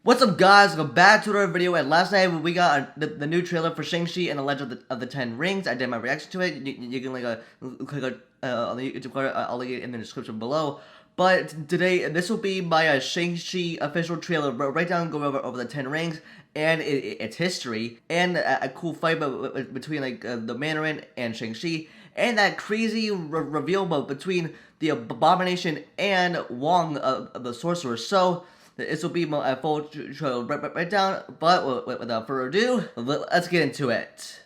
What's up, guys? Welcome back to another video. And last night we got the new trailer for Shang Chi and the Legend of the Ten Rings. I did my reaction to it. You can click on the YouTube card. I'll link it in the description below. But today, this will be my Shang Chi official trailer. Right down, go over the Ten Rings and its history, and a cool fight between the Mandarin and Shang Chi, and that crazy reveal between the Abomination and Wong, the sorcerer. So this will be my full trailer right down, but without further ado, let's get into it.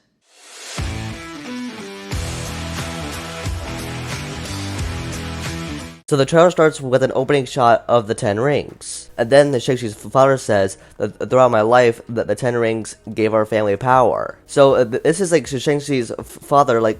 So the trailer starts with an opening shot of the Ten Rings. And then the Shang-Chi's father says that throughout my life, that the Ten Rings gave our family power. So this is like Shang-Chi's father,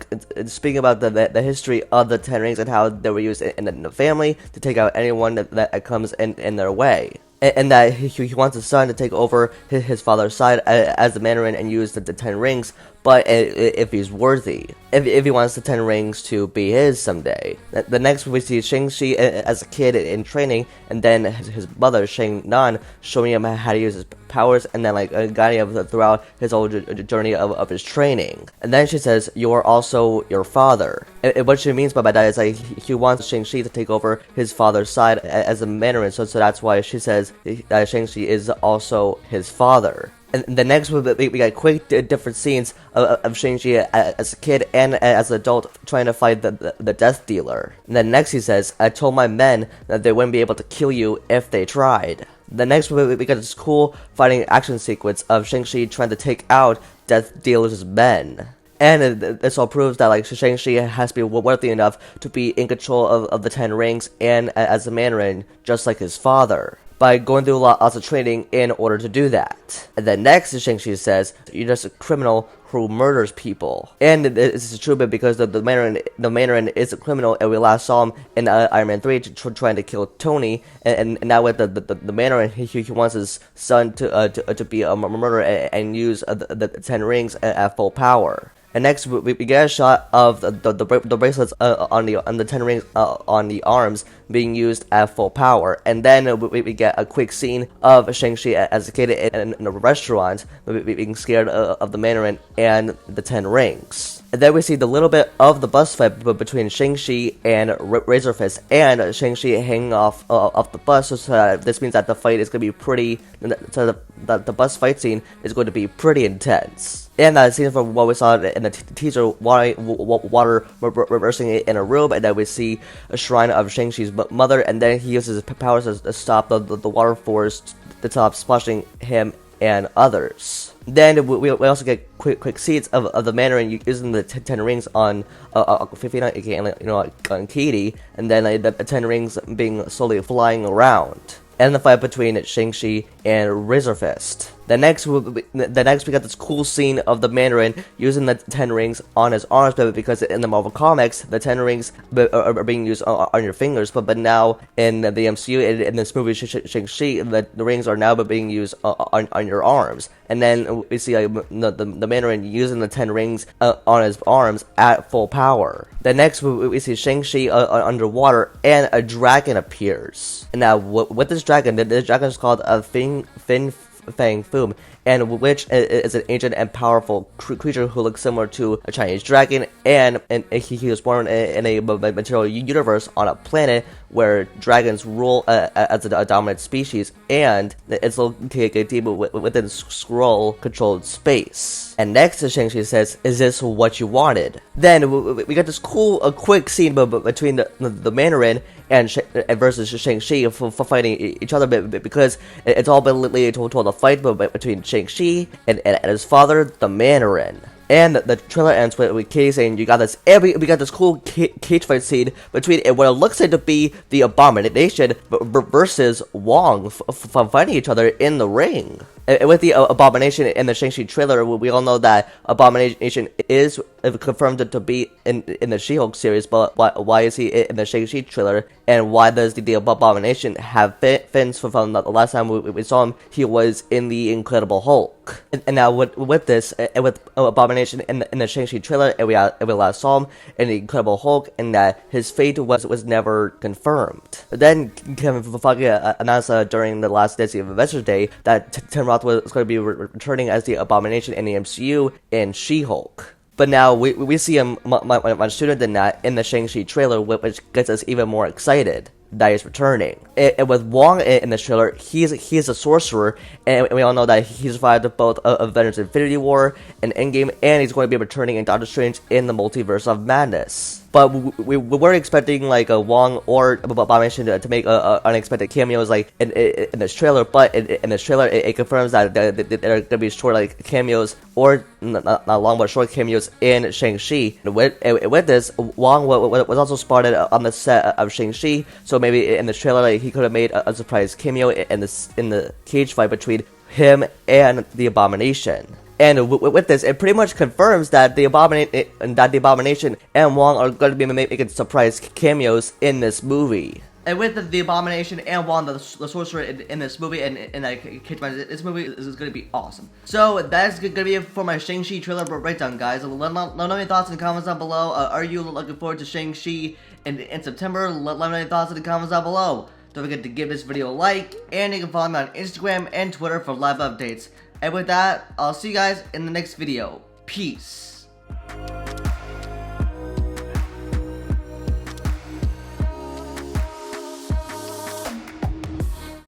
speaking about the history of the Ten Rings and how they were used in the family to take out anyone that comes in their way. And that he wants his son to take over his father's side as the Mandarin and use the Ten Rings, but if he's worthy. If he wants the Ten Rings to be his someday. The next we see Shang-Chi as a kid in training, and then his mother, Shang-Nan, showing him how to use his powers, and then guiding him throughout his whole journey of his training. And then she says, "You are also your father." And what she means by that is he wants Shang-Chi to take over his father's side as a Mandarin, so that's why she says that Shang-Chi is also his father. And the next we got quick different scenes of Shang-Chi as a kid and as an adult trying to fight the Death Dealer. And then next he says, "I told my men that they wouldn't be able to kill you if they tried." The next we got this cool fighting action sequence of Shang-Chi trying to take out Death Dealer's men. And this all proves that Shang-Chi has to be worthy enough to be in control of the Ten Rings and as a Mandarin, just like his father, by going through lots of training in order to do that. And then next, Shang-Chi says, "You're just a criminal who murders people." And this is true because the Mandarin is a criminal, and we last saw him in Iron Man 3 trying to kill Tony, and now with the Mandarin, he wants his son to be a murderer and use the Ten Rings at full power. And next, we get a shot of the bracelets on the Ten Rings on the arms being used at full power. And then we get a quick scene of Shang-Chi as a kid in a restaurant, being scared of the Mandarin and the Ten Rings. And then we see the little bit of the bus fight between Shang-Chi and Razor Fist, and Shang-Chi hanging off the bus. So this means that the fight is going to be pretty. So the bus fight scene is going to be pretty intense. And that scene from what we saw in the teaser, water reversing it in a room, and then we see a shrine of Shang-Chi's mother, and then he uses his powers to stop the water force to stop splashing him and others. Then we also get quick scenes of the Mandarin using the Ten Rings on Aquafina, on Katie, and then the Ten Rings being slowly flying around. And the fight between Shang-Chi and Razor Fist. The next we got this cool scene of the Mandarin using the Ten Rings on his arms, because in the Marvel Comics, the Ten Rings are being used on your fingers, but now in the MCU, in this movie Shang-Chi, the rings are now being used on your arms. And then we see the Mandarin using the Ten Rings on his arms at full power. The next we see Shang-Chi underwater, and a dragon appears. And now with this dragon is called a Fin Fang Foom, and which is an ancient and powerful creature who looks similar to a Chinese dragon, and he was born in a material universe on a planet where dragons rule as a dominant species, and it's located deep within scroll-controlled space. And next, Shang-Chi says, "Is this what you wanted?" Then we got this cool, quick scene between the Mandarin and versus Shang-Chi for fighting each other, because it's all been leading toward a fight between Shang-Chi and his father, the Mandarin. And the trailer ends with Katie saying, "You got this." And we got this cool cage fight scene between what it looks like to be the Abomination versus Wong fighting each other in the ring. And with the Abomination in the Shang-Chi trailer, we all know that Abomination is confirmed to be in the She-Hulk series, but why is he in the Shang-Chi trailer? And why does the Abomination have fins from the last time we saw him? He was in the Incredible Hulk. And now with this, with Abomination in the Shang-Chi trailer, and we last saw him in the Incredible Hulk, and that his fate was never confirmed. Then Kevin Feige announced during the last Disney Investors Day that Tim Roth was going to be returning as the Abomination in the MCU in She-Hulk. But now we see him much sooner than that in the Shang-Chi trailer, which gets us even more excited that he's returning. And with Wong in the trailer, he's a sorcerer, and we all know that he survived both Avengers Infinity War and Endgame, and he's going to be returning in Doctor Strange in the Multiverse of Madness. But we weren't expecting like a Wong or Abomination to make unexpected cameos like in this trailer. But in this trailer, it confirms that there are gonna be short like cameos or not long but short cameos in Shang-Chi. With this, Wong was also spotted on the set of Shang-Chi. So maybe in the trailer, like, he could have made a surprise cameo in the cage fight between him and the Abomination. And with this, it pretty much confirms that the Abomination and Wong are going to be making surprise cameos in this movie. And with the Abomination and Wong, the sorcerer in this movie, and like, this movie is going to be awesome. So that's going to be it for my Shang-Chi trailer breakdown, guys. Let me know your thoughts in the comments down below. Are you looking forward to Shang-Chi in September? Let me know your thoughts in the comments down below. Don't forget to give this video a like, and you can follow me on Instagram and Twitter for live updates. And with that, I'll see you guys in the next video. Peace.